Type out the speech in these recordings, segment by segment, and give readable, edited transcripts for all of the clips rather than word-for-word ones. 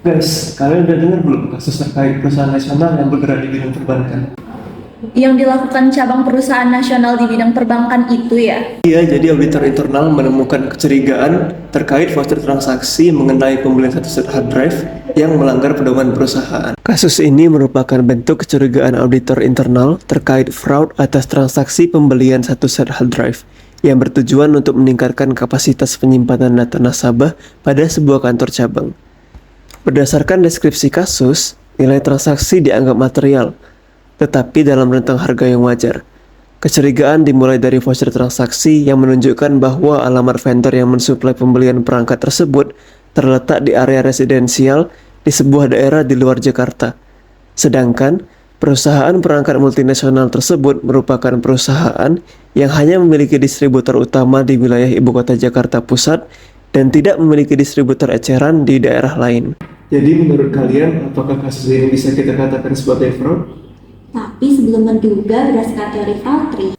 Guys, kalian udah dengar belum kasus terkait perusahaan nasional yang bergerak di bidang perbankan? Yang dilakukan cabang perusahaan nasional di bidang perbankan itu ya? Iya, jadi auditor internal menemukan kecurigaan terkait voucher transaksi mengenai pembelian satu set hard drive yang melanggar pedoman perusahaan. Kasus ini merupakan bentuk kecurigaan auditor internal terkait fraud atas transaksi pembelian satu set hard drive yang bertujuan untuk meningkatkan kapasitas penyimpanan data nasabah pada sebuah kantor cabang. Berdasarkan deskripsi kasus, nilai transaksi dianggap material, tetapi dalam rentang harga yang wajar. Kecurigaan dimulai dari voucher transaksi yang menunjukkan bahwa alamat vendor yang mensuplai pembelian perangkat tersebut terletak di area residensial di sebuah daerah di luar Jakarta. Sedangkan, perusahaan perangkat multinasional tersebut merupakan perusahaan yang hanya memiliki distributor utama di wilayah ibu kota Jakarta Pusat dan tidak memiliki distributor eceran di daerah lain. Jadi menurut kalian, apakah kasus ini bisa kita katakan sebagai fraud? Tapi sebelum menduga berdasarkan teori Valtteri,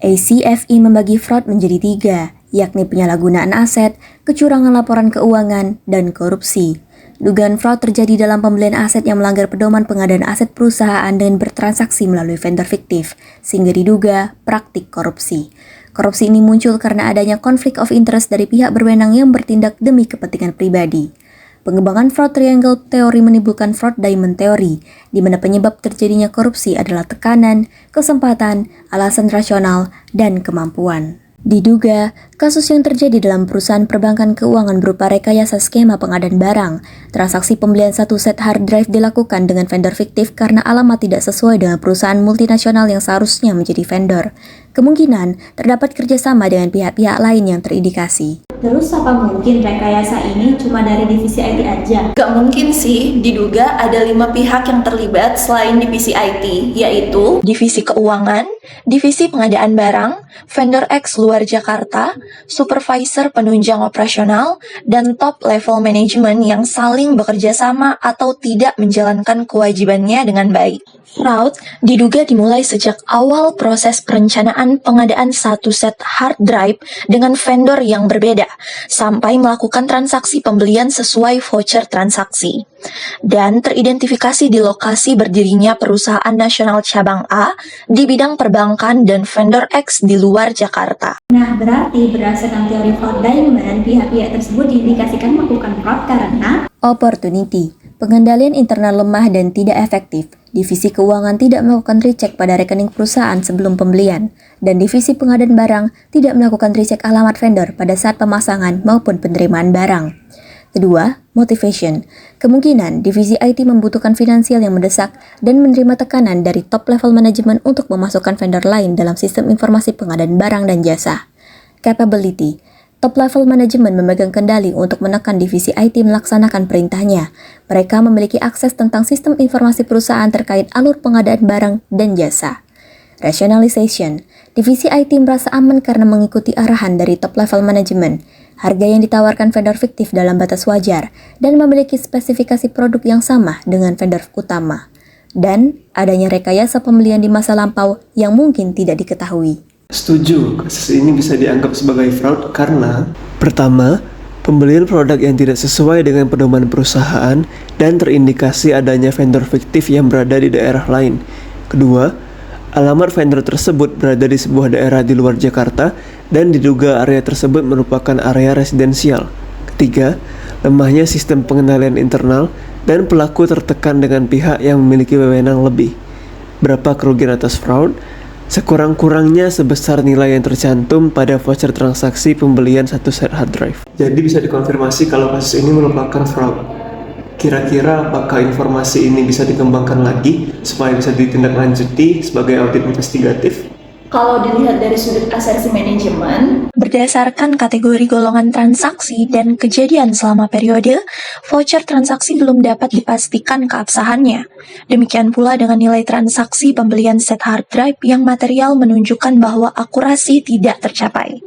ACFI membagi fraud menjadi 3, yakni penyalahgunaan aset, kecurangan laporan keuangan, dan korupsi. Dugaan fraud terjadi dalam pembelian aset yang melanggar pedoman pengadaan aset perusahaan dengan bertransaksi melalui vendor fiktif, sehingga diduga praktik korupsi. Korupsi ini muncul karena adanya konflik of interest dari pihak berwenang yang bertindak demi kepentingan pribadi. Pengembangan fraud triangle teori menimbulkan fraud diamond theory, di mana penyebab terjadinya korupsi adalah tekanan, kesempatan, alasan rasional, dan kemampuan. Diduga, kasus yang terjadi dalam perusahaan perbankan keuangan berupa rekayasa skema pengadaan barang. Transaksi pembelian satu set hard drive dilakukan dengan vendor fiktif karena alamat tidak sesuai dengan perusahaan multinasional yang seharusnya menjadi vendor. Kemungkinan terdapat kerjasama dengan pihak-pihak lain yang terindikasi. terus apa mungkin rekayasa ini cuma dari divisi IT aja? Gak mungkin sih, diduga ada 5 pihak yang terlibat selain divisi IT, yaitu Divisi Keuangan, Divisi Pengadaan Barang, Vendor X luar Jakarta, Supervisor Penunjang Operasional, dan Top Level Management yang saling bekerja sama atau tidak menjalankan kewajibannya dengan baik. Fraud diduga dimulai sejak awal proses perencanaan pengadaan satu set hard drive dengan vendor yang berbeda, sampai melakukan transaksi pembelian sesuai voucher transaksi. Dan teridentifikasi di lokasi berdirinya perusahaan nasional cabang A di bidang perbankan dan vendor X di luar Jakarta. Nah, berarti berdasarkan teori fraud diamond, pihak-pihak tersebut diindikasikan melakukan fraud karena Opportunity, pengendalian internal lemah dan tidak efektif. Divisi keuangan tidak melakukan recheck pada rekening perusahaan sebelum pembelian, dan divisi pengadaan barang tidak melakukan recheck alamat vendor pada saat pemasangan maupun penerimaan barang. Kedua, motivation. Kemungkinan divisi IT membutuhkan finansial yang mendesak dan menerima tekanan dari top level manajemen untuk memasukkan vendor lain dalam sistem informasi pengadaan barang dan jasa. Capability. Top level manajemen memegang kendali untuk menekan divisi IT melaksanakan perintahnya. Mereka memiliki akses tentang sistem informasi perusahaan terkait alur pengadaan barang dan jasa. Rationalization. Divisi IT merasa aman karena mengikuti arahan dari top level manajemen. Harga yang ditawarkan vendor fiktif dalam batas wajar dan memiliki spesifikasi produk yang sama dengan vendor utama. Dan adanya rekayasa pembelian di masa lampau yang mungkin tidak diketahui. Setuju, kasus ini bisa dianggap sebagai fraud karena pertama, pembelian produk yang tidak sesuai dengan pedoman perusahaan dan terindikasi adanya vendor fiktif yang berada di daerah lain. Kedua, alamat vendor tersebut berada di sebuah daerah di luar Jakarta dan diduga area tersebut merupakan area residensial. Ketiga, lemahnya sistem pengendalian internal dan pelaku tertekan dengan pihak yang memiliki wewenang lebih. Berapa kerugian atas fraud? Sekurang-kurangnya sebesar nilai yang tercantum pada voucher transaksi pembelian satu set hard drive. Jadi bisa dikonfirmasi kalau kasus ini merupakan fraud. Kira-kira apakah informasi ini bisa dikembangkan lagi supaya bisa ditindaklanjuti sebagai audit investigatif? kalau dilihat dari sudut asersi manajemen, Berdasarkan kategori golongan transaksi dan kejadian selama periode, voucher transaksi belum dapat dipastikan keabsahannya. Demikian pula dengan nilai transaksi pembelian set hard drive yang material menunjukkan bahwa akurasi tidak tercapai.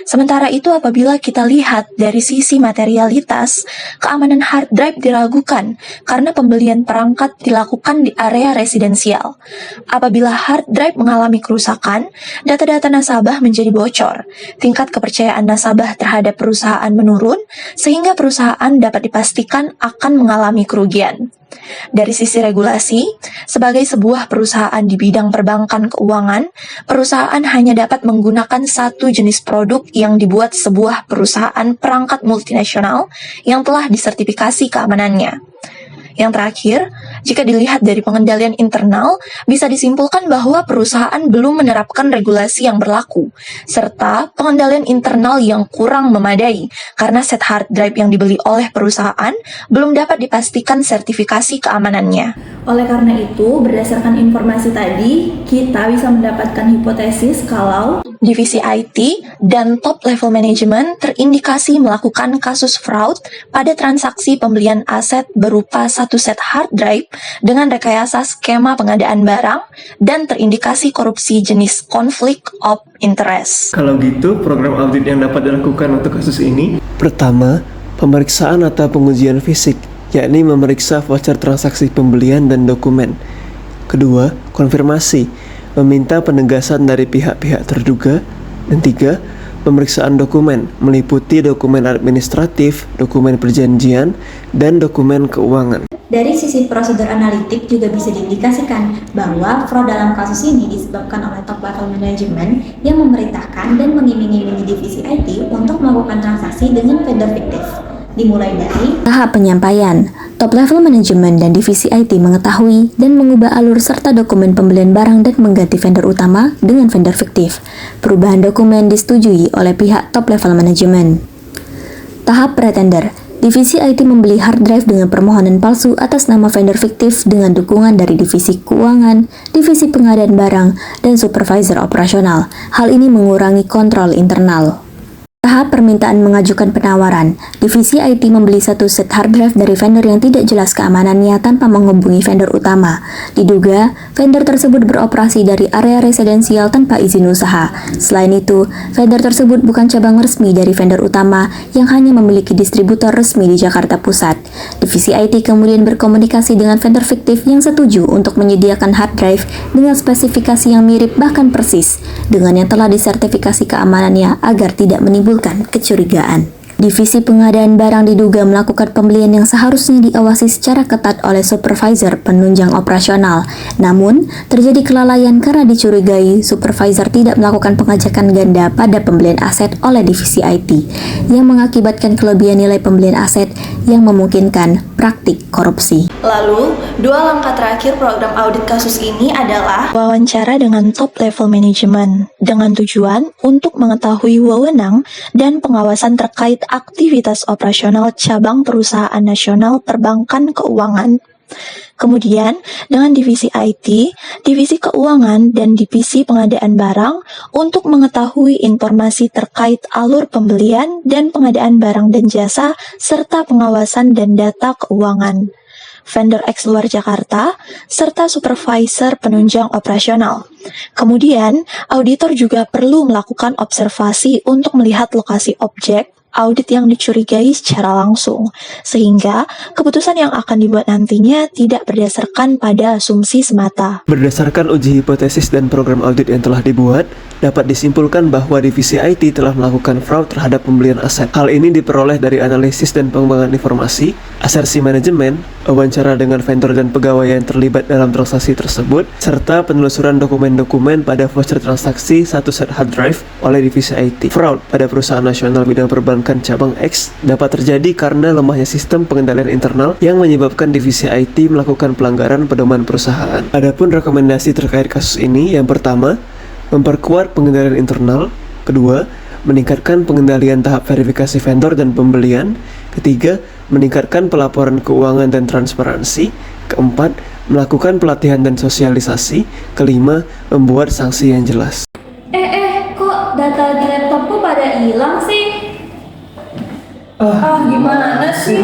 Sementara itu, apabila kita lihat dari sisi materialitas, keamanan hard drive diragukan karena pembelian perangkat dilakukan di area residensial. Apabila hard drive mengalami kerusakan, data-data nasabah menjadi bocor, tingkat kepercayaan nasabah terhadap perusahaan menurun, sehingga perusahaan dapat dipastikan akan mengalami kerugian. Dari sisi regulasi, sebagai sebuah perusahaan di bidang perbankan keuangan, perusahaan hanya dapat menggunakan satu jenis produk yang dibuat sebuah perusahaan perangkat multinasional yang telah disertifikasi keamanannya. Yang terakhir, jika dilihat dari pengendalian internal, bisa disimpulkan bahwa perusahaan belum menerapkan regulasi yang berlaku, serta pengendalian internal yang kurang memadai, karena set hard drive yang dibeli oleh perusahaan belum dapat dipastikan sertifikasi keamanannya. Oleh karena itu, berdasarkan informasi tadi, kita bisa mendapatkan hipotesis kalau Divisi IT dan top level management terindikasi melakukan kasus fraud pada transaksi pembelian aset berupa satu set hard drive dengan rekayasa skema pengadaan barang dan terindikasi korupsi jenis conflict of interest. Kalau gitu, program audit yang dapat dilakukan untuk kasus ini, pertama, pemeriksaan atau pengujian fisik, yakni memeriksa voucher transaksi pembelian dan dokumen. Kedua, konfirmasi, meminta penegasan dari pihak-pihak terduga. Dan tiga, pemeriksaan dokumen, meliputi dokumen administratif, dokumen perjanjian, dan dokumen keuangan. Dari sisi prosedur analitik juga bisa diindikasikan bahwa fraud dalam kasus ini disebabkan oleh top level management yang memerintahkan dan mengiming-imingi divisi IT untuk melakukan transaksi dengan vendor fiktif. Dimulai dari Tahap penyampaian, top level manajemen dan divisi IT mengetahui dan mengubah alur serta dokumen pembelian barang dan mengganti vendor utama dengan vendor fiktif. Perubahan dokumen disetujui oleh pihak top level manajemen. Tahap pretender, divisi IT membeli hard drive dengan permohonan palsu atas nama vendor fiktif dengan dukungan dari divisi keuangan, divisi pengadaan barang, dan supervisor operasional. Hal ini mengurangi kontrol internal. Tahap permintaan mengajukan penawaran, divisi IT membeli satu set hard drive dari vendor yang tidak jelas keamanannya tanpa menghubungi vendor utama. Diduga, vendor tersebut beroperasi dari area residensial tanpa izin usaha. Selain itu, vendor tersebut bukan cabang resmi dari vendor utama yang hanya memiliki distributor resmi di Jakarta Pusat. Divisi IT kemudian berkomunikasi dengan vendor fiktif yang setuju untuk menyediakan hard drive dengan spesifikasi yang mirip bahkan persis dengan yang telah disertifikasi keamanannya agar tidak menimbulkan kecurigaan. Divisi pengadaan barang diduga melakukan pembelian yang seharusnya diawasi secara ketat oleh supervisor penunjang operasional. Namun, terjadi kelalaian karena dicurigai supervisor tidak melakukan pengajakan ganda pada pembelian aset oleh divisi IT, yang mengakibatkan kelebihan nilai pembelian aset yang memungkinkan praktik korupsi. Lalu, dua langkah terakhir program audit kasus ini adalah Wawancara dengan top level management dengan tujuan untuk mengetahui wewenang dan pengawasan terkait aktivitas operasional cabang perusahaan nasional perbankan keuangan. Kemudian, dengan divisi IT, divisi keuangan, dan divisi pengadaan barang untuk mengetahui informasi terkait alur pembelian dan pengadaan barang dan jasa serta pengawasan dan data keuangan. Vendor X luar Jakarta, serta supervisor penunjang operasional. Kemudian, auditor juga perlu melakukan observasi untuk melihat lokasi objek audit yang dicurigai secara langsung, sehingga keputusan yang akan dibuat nantinya tidak berdasarkan pada asumsi semata. Berdasarkan uji hipotesis dan program audit yang telah dibuat, dapat disimpulkan bahwa divisi IT telah melakukan fraud terhadap pembelian aset. Hal ini diperoleh dari analisis dan pengembangan informasi, asersi manajemen, wawancara dengan vendor dan pegawai yang terlibat dalam transaksi tersebut, serta penelusuran dokumen-dokumen pada voucher transaksi satu set hard drive oleh divisi IT. Fraud pada perusahaan nasional bidang perbankan cabang X dapat terjadi karena lemahnya sistem pengendalian internal yang menyebabkan divisi IT melakukan pelanggaran pedoman perusahaan. Adapun rekomendasi terkait kasus ini, yang pertama, memperkuat pengendalian internal. Kedua, meningkatkan pengendalian tahap verifikasi vendor dan pembelian. Ketiga, meningkatkan pelaporan keuangan dan transparansi. Keempat, melakukan pelatihan dan sosialisasi. Kelima, membuat sanksi yang jelas. kok data di laptopku pada hilang sih? gimana sih?